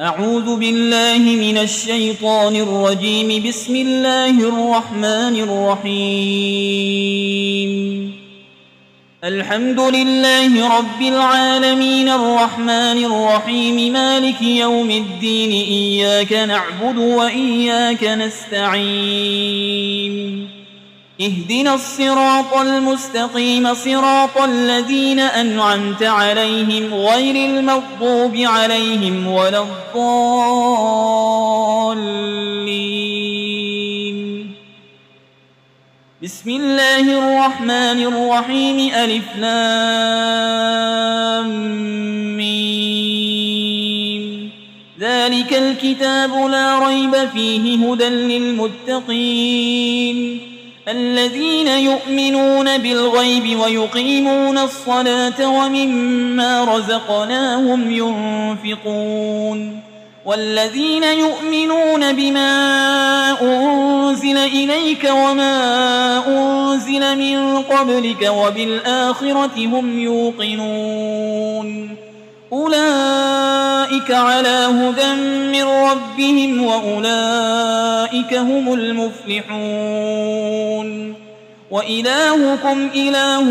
أعوذ بالله من الشيطان الرجيم. بسم الله الرحمن الرحيم. الحمد لله رب العالمين الرحمن الرحيم مالك يوم الدين إياك نعبد وإياك نستعين اهدنا الصراط المستقيم صراط الذين أنعمت عليهم غير المغضوب عليهم ولا الضالين. بسم الله الرحمن الرحيم. ألف لام ميم. ذلك الكتاب لا ريب فيه هدى للمتقين الذين يؤمنون بالغيب ويقيمون الصلاة ومما رزقناهم ينفقون والذين يؤمنون بما أنزل إليك وما أنزل من قبلك وبالآخرة هم يوقنون أولئك على هدى من ربهم وأولئك هم المفلحون. وإلهكم إله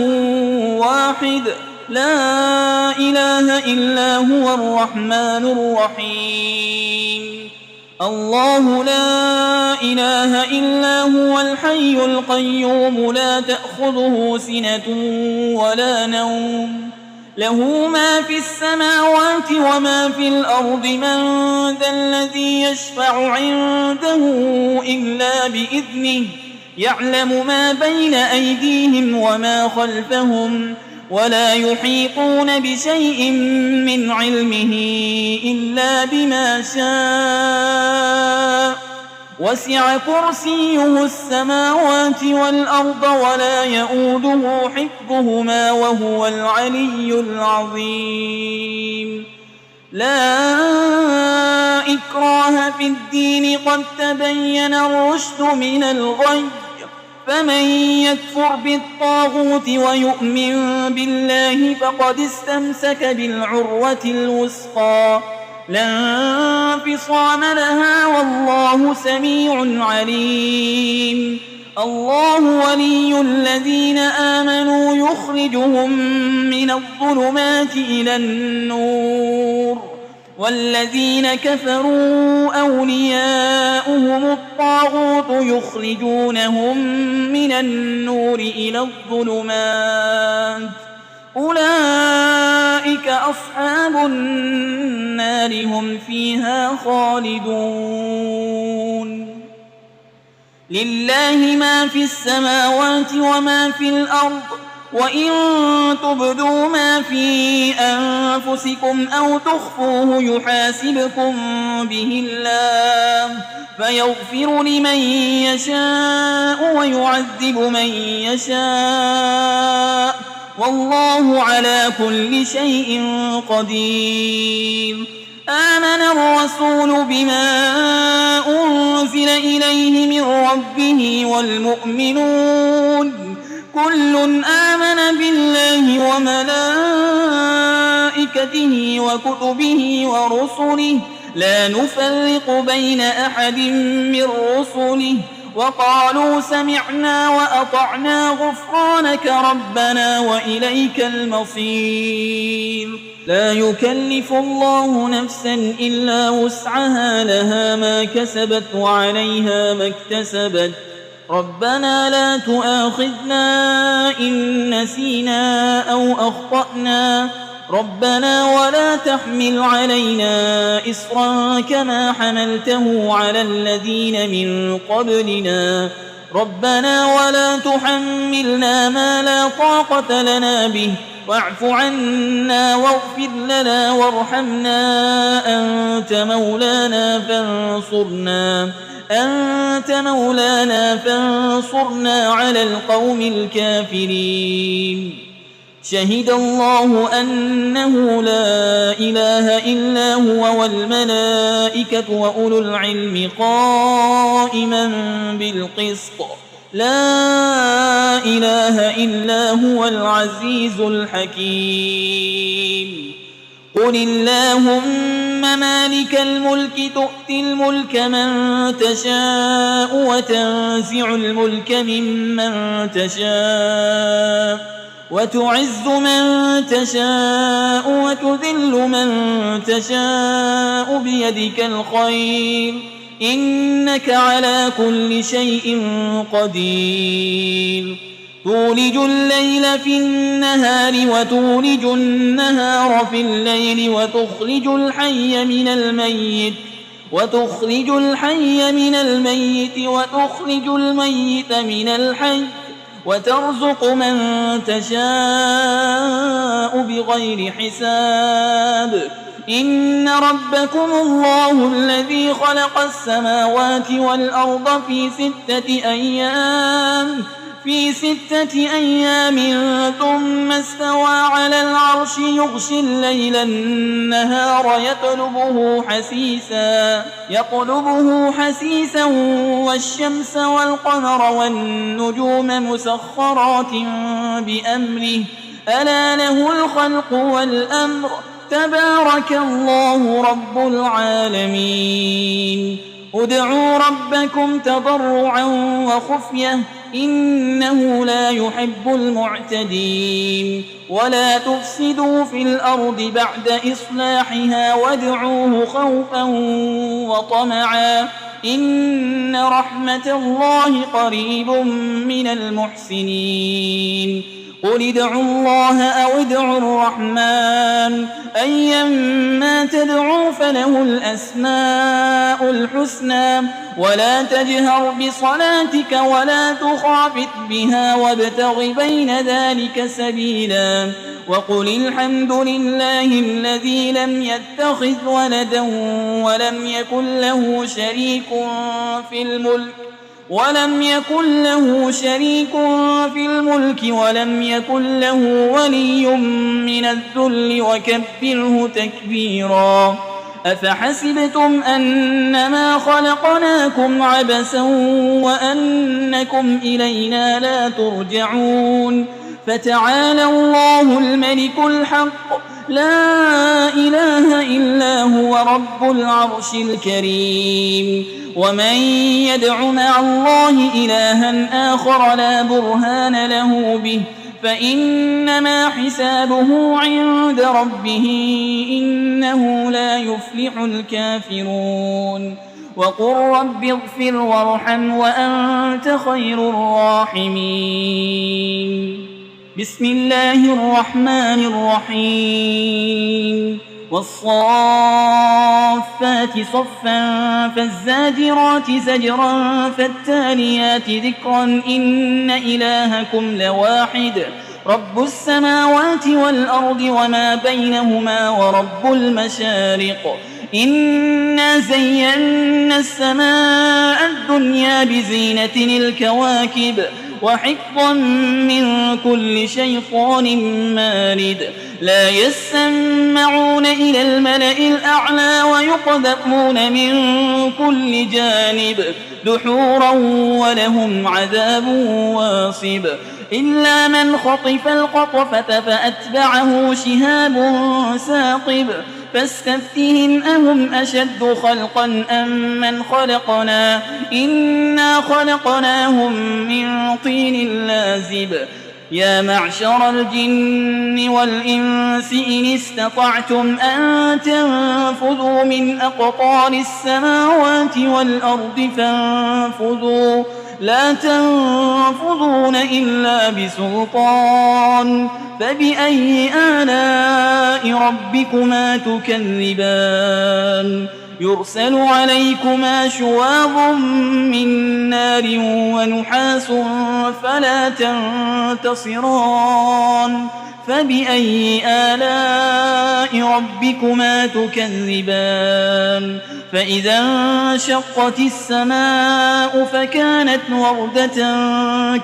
واحد لا إله إلا هو الرحمن الرحيم. الله لا إله إلا هو الحي القيوم لا تأخذه سنة ولا نوم له ما في السماوات وما في الأرض. من ذا الذي يشفع عنده إلا بإذنه يعلم ما بين أيديهم وما خلفهم ولا يحيطون بشيء من علمه إلا بما شاء وسع كرسيه السماوات والأرض ولا يؤوده حفظهما وهو العلي العظيم. لا إكراه في الدين قد تبين الرشد من الغي فمن يكفر بالطاغوت ويؤمن بالله فقد استمسك بالعروة الوثقى لا انفصام لها والله سميع عليم. الله ولي الذين آمنوا يخرجهم من الظلمات إلى النور والذين كفروا أولياؤهم الطاغوت يخرجونهم من النور إلى الظلمات أولئك أصحاب النار هم فيها خالدون. لله ما في السماوات وما في الأرض وإن تبدوا ما في أنفسكم أو تخفوه يحاسبكم به الله فيغفر لمن يشاء ويعذب من يشاء والله على كل شيء قدير. آمن الرسول بما أنزل إليه من ربه والمؤمنون كل آمن بالله وملائكته وكتبه ورسله لا نفرق بين أحد من رسله وقالوا سمعنا وأطعنا غفرانك ربنا وإليك المصير. لا يكلف الله نفسا إلا وسعها لها ما كسبت وعليها ما اكتسبت ربنا لا تؤاخذنا إن نسينا أو أخطأنا ربنا ولا تحمل علينا إصرا كما حملته على الذين من قبلنا ربنا ولا تحملنا ما لا طاقة لنا به واعف عنا واغفر لنا وارحمنا أنت مولانا فانصرنا على القوم الكافرين. شهد الله أنه لا إله إلا هو والملائكة وأولو العلم قائما بالقسط لا إله إلا هو العزيز الحكيم. قل اللهم مالك الملك تؤتي الملك من تشاء وتنزع الملك ممن تشاء وتعز من تشاء وتذل من تشاء بيدك الخير إنك على كل شيء قدير تولج الليل في النهار وتولج النهار في الليل وتخرج الحي من الميت وتخرج الميت من الحي وترزق من تشاء بغير حساب إن ربكم الله الذي خلق السماوات والأرض في 6 أيام ثم استوى على العرش يغشي الليل النهار يطلبه حسيسا والشمس والقمر والنجوم مسخرات بأمره ألا له الخلق والأمر تبارك الله رب العالمين ادعوا ربكم تضرعا وخفية إنه لا يحب المعتدين ولا تفسدوا في الأرض بعد إصلاحها وادعوه خوفا وطمعا إن رحمة الله قريب من المحسنين قل ادعوا الله أو ادعوا الرحمن أيما تدعوا فله الأسماء الحسنى ولا تجهر بصلاتك ولا تخافت بها وابتغ بين ذلك سبيلا وقل الحمد لله الذي لم يتخذ ولدا ولم يكن له شريك في الملك ولم يكن له ولي من الذل وكبره تكبيرا أفحسبتم أنما خلقناكم عبثا وأنكم إلينا لا ترجعون فتعالى الله الملك الحق لا إله إلا هو رب العرش الكريم ومن يدع مع الله إلها آخر لا برهان له به فإنما حسابه عند ربه إنه لا يفلح الكافرون وقل رب اغفر وارحم وأنت خير الراحمين بسم الله الرحمن الرحيم والصافات صفا فالزاجرات زجرا فالتاليات ذكرا إن إلهكم لواحد رب السماوات والأرض وما بينهما ورب المشارق إنا زينا السماء الدنيا بزينة الكواكب وحفظا من كل شيطان مارد لا يسمعون إلى الملأ الأعلى ويقذفون من كل جانب دحورا ولهم عذاب واصب إلا من خطف القطفة فأتبعه شهاب ثاقب فاستفتهم أهم أشد خلقا أم من خلقنا إنا خلقناهم من طين لازب يا معشر الجن والإنس إن استطعتم أن تنفذوا من أقطار السماوات والأرض فانفذوا لا تنفذون إلا بسلطان فبأي آلاء ربكما تكذبان يرسل عليكما شواظ من نار ونحاس فلا تنتصران فبأي آلاء ربكما تكذبان فإذا انشقت السماء فكانت وردة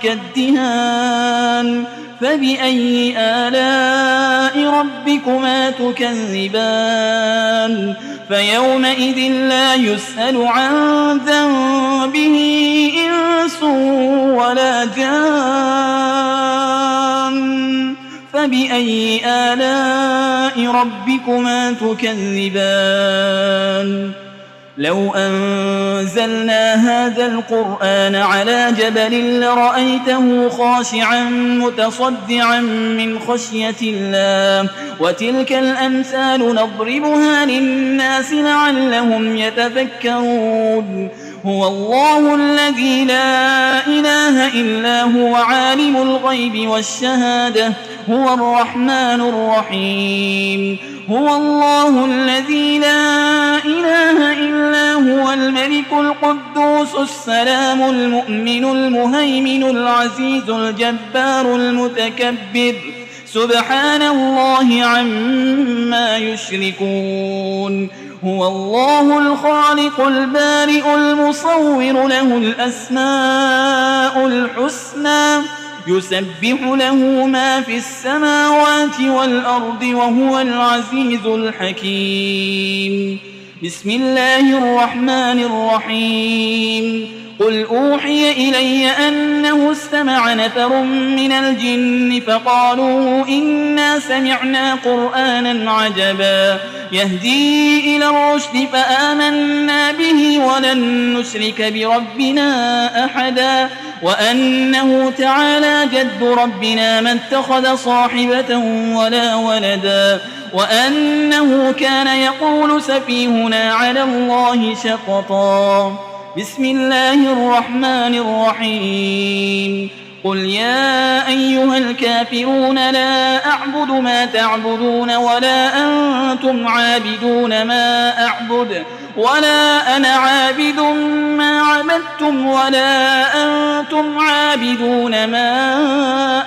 كالدهان فبأي آلاء ربكما تكذبان فيومئذ لا يسأل عن ذنبه إنس ولا جان فبأي آلاء ربكما تكذبان لو أنزلنا هذا القرآن على جبل لرأيته خاشعا متصدعا من خشية الله وتلك الأمثال نضربها للناس لعلهم يتفكرون هو الله الذي لا إله إلا هو عالم الغيب والشهادة هو الرحمن الرحيم هو الله الذي لا إله إلا هو الملك القدوس السلام المؤمن المهيمن العزيز الجبار المتكبر سبحان الله عما يشركون هو الله الخالق البارئ المصور له الأسماء الحسنى يسبح له ما في السماوات والأرض وهو العزيز الحكيم بسم الله الرحمن الرحيم قل أوحي إلي أنه استمع نفر من الجن فقالوا إنا سمعنا قرآنا عجبا يهدي إلى الرشد فآمنا به ولن نشرك بربنا أحدا وأنه تعالى جد ربنا ما اتخذ صاحبة ولا ولدا وأنه كان يقول سفيهنا على الله شططا بسم الله الرحمن الرحيم قل يا أيها الكافرون لا أعبد ما تعبدون ولا أنتم عابدون ما أعبد ولا أنا عابد ما عبدتم ولا أنتم عابدون ما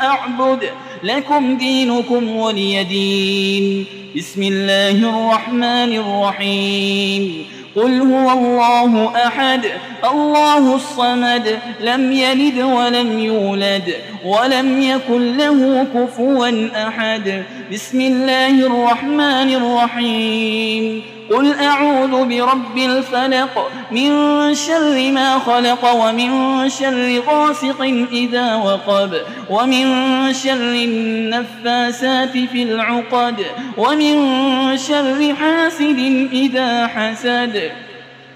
أعبد لكم دينكم ولي دين بسم الله الرحمن الرحيم قل هو الله أحد الله الصمد لم يلد ولم يولد ولم يكن له كفوا أحد بسم الله الرحمن الرحيم قل أعوذ برب الفلق من شر ما خلق ومن شر غاسق إذا وقب ومن شر النفاسات في العقد ومن شر حاسد إذا حسد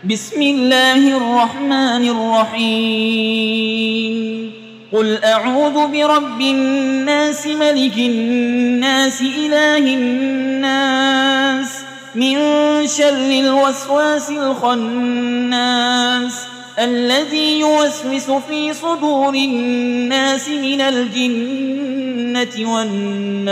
بسم الله الرحمن الرحيم قل أعوذ برب الناس ملك الناس إله الناس من شر الوسواس الخناس الذي يوسوس في صدور الناس من الجنة والناس